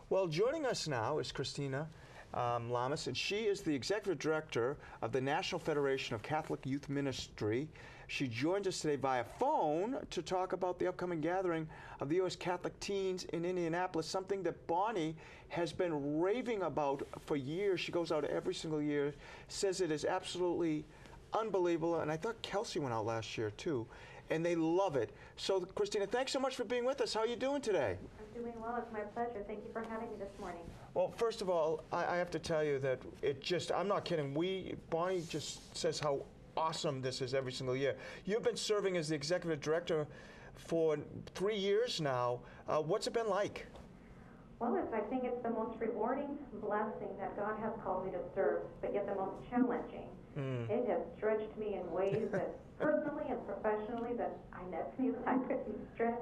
Well, joining us now is Christina Lamas, and she is the Executive Director of the National Federation of Catholic Youth Ministry. She joins us today via phone to talk about the upcoming gathering of the U.S. Catholic teens in Indianapolis, something that Bonnie has been raving about for years. She goes out every single year, says it is absolutely unbelievable, and I thought Kelsey went out last year too, and they love it. So, Christina, thanks so much for being with us. How are you doing today? I'm doing well. It's my pleasure. Thank you for having me this morning. Well, first of all, I have to tell you that I'm not kidding. Bonnie just says how awesome this is every single year. You've been serving as the Executive Director for 3 years now. What's it been like? Well, I think it's the most rewarding blessing that God has called me to serve, but yet the most challenging. It has stretched me in ways that personally and professionally that I never knew I could be stretched.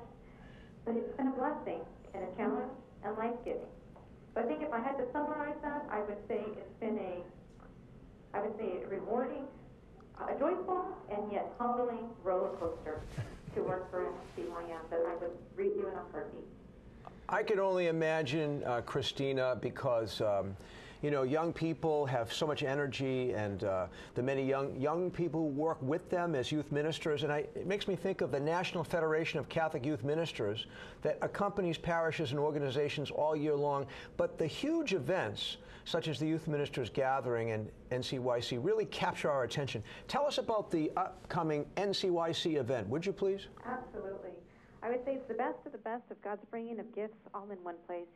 But it's been a blessing and a challenge and life-giving. So I think if I had to summarize that, I would say it's been a rewarding, a joyful, and yet humbling roller coaster to work for NCOIC that I would redo in a heartbeat. I can only imagine, Christina, because you know, young people have so much energy, and the many young people who work with them as youth ministers, and it makes me think of the National Federation of Catholic Youth Ministers that accompanies parishes and organizations all year long. But the huge events, such as the Youth Ministers Gathering and NCOIC, really capture our attention. Tell us about the upcoming NCOIC event, would you please? Absolutely. I would say it's the best of God's bringing of gifts all in one place.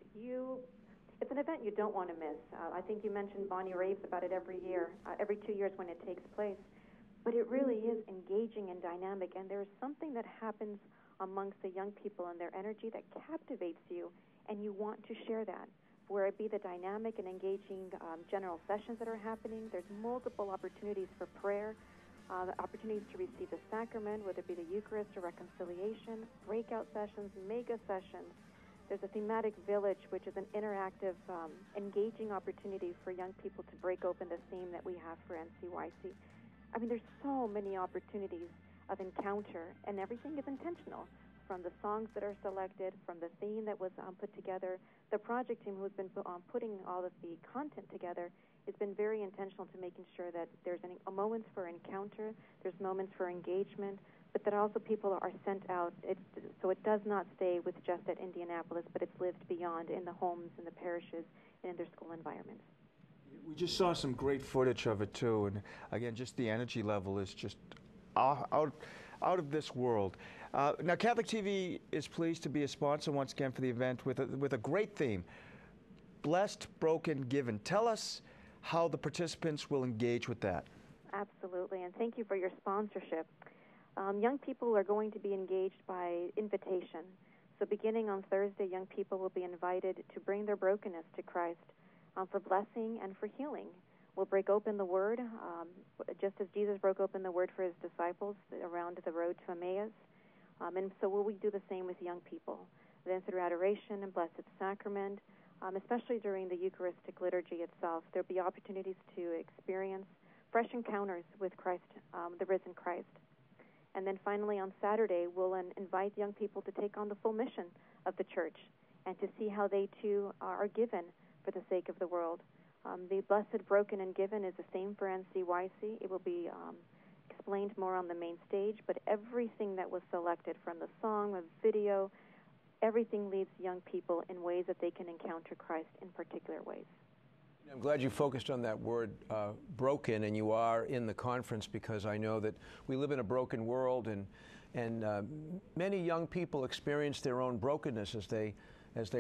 It's an event you don't want to miss. I think you mentioned Bonnie raves about it every year, every 2 years when it takes place. But it really is engaging and dynamic, and there's something that happens amongst the young people and their energy that captivates you, and you want to share that. Where it be the dynamic and engaging general sessions that are happening, there's multiple opportunities for prayer, opportunities to receive the sacrament, whether it be the Eucharist or reconciliation, breakout sessions, mega sessions. There's a thematic village, which is an interactive, engaging opportunity for young people to break open the theme that we have for NCOIC. I mean, there's so many opportunities of encounter, and everything is intentional. From the songs that are selected, from the theme that was put together, the project team who's been putting all of the content together has been very intentional to making sure that there's moments for encounter, there's moments for engagement, but that also people are sent out. So it does not stay with just at Indianapolis, but it's lived beyond in the homes, in the parishes, and in their school environments. We just saw some great footage of it too, and again, just the energy level is just out of this world. Now, Catholic TV is pleased to be a sponsor once again for the event with a great theme, Blessed, Broken, Given. Tell us how the participants will engage with that. Absolutely, and thank you for your sponsorship. Young people are going to be engaged by invitation. So beginning on Thursday, young people will be invited to bring their brokenness to Christ for blessing and for healing. We'll break open the Word, just as Jesus broke open the Word for his disciples around the road to Emmaus. And so will we do the same with young people? Then through adoration and Blessed Sacrament, especially during the Eucharistic liturgy itself, there'll be opportunities to experience fresh encounters with Christ, the risen Christ. And then finally on Saturday, we'll invite young people to take on the full mission of the Church and to see how they too are given for the sake of the world. The Blessed, Broken, and Given is the same for NCOIC. It will be explained more on the main stage, but everything that was selected from the song, the video, everything leads young people in ways that they can encounter Christ in particular ways. I'm glad you focused on that word, broken, and you are in the conference, because I know that we live in a broken world, and many young people experience their own brokenness as they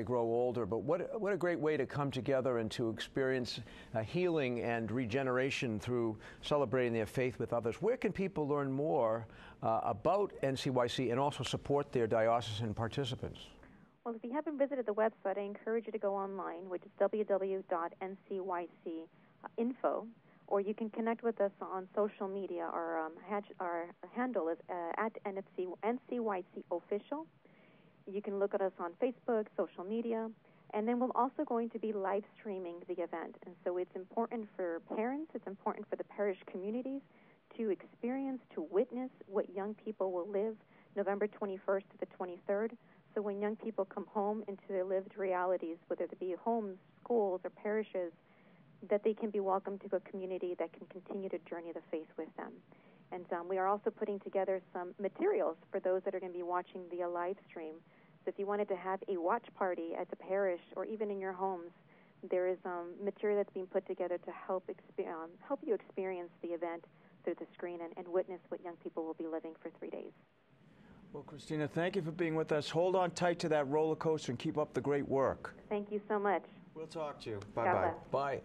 grow older. But what a great way to come together and to experience healing and regeneration through celebrating their faith with others. Where can people learn more about NCOIC and also support their diocesan participants? Well, if you haven't visited the website, I encourage you to go online, which is www.ncyc.info, or you can connect with us on social media. Our handle is at NCYC Official. You can look at us on Facebook, social media, and then we're also going to be live streaming the event. And so it's important for parents, it's important for the parish communities to experience, to witness what young people will live November 21st to the 23rd. So so when young people come home into their lived realities, whether it be homes, schools, or parishes, that they can be welcomed to a community that can continue to journey the faith with them. And we are also putting together some materials for those that are going to be watching the live stream. So if you wanted to have a watch party at the parish or even in your homes, there is material that's being put together to help you experience the event through the screen and witness what young people will be living for 3 days. Well, Christina, thank you for being with us. Hold on tight to that roller coaster and keep up the great work. Thank you so much. We'll talk to you. God Bye-bye. bless. Bye.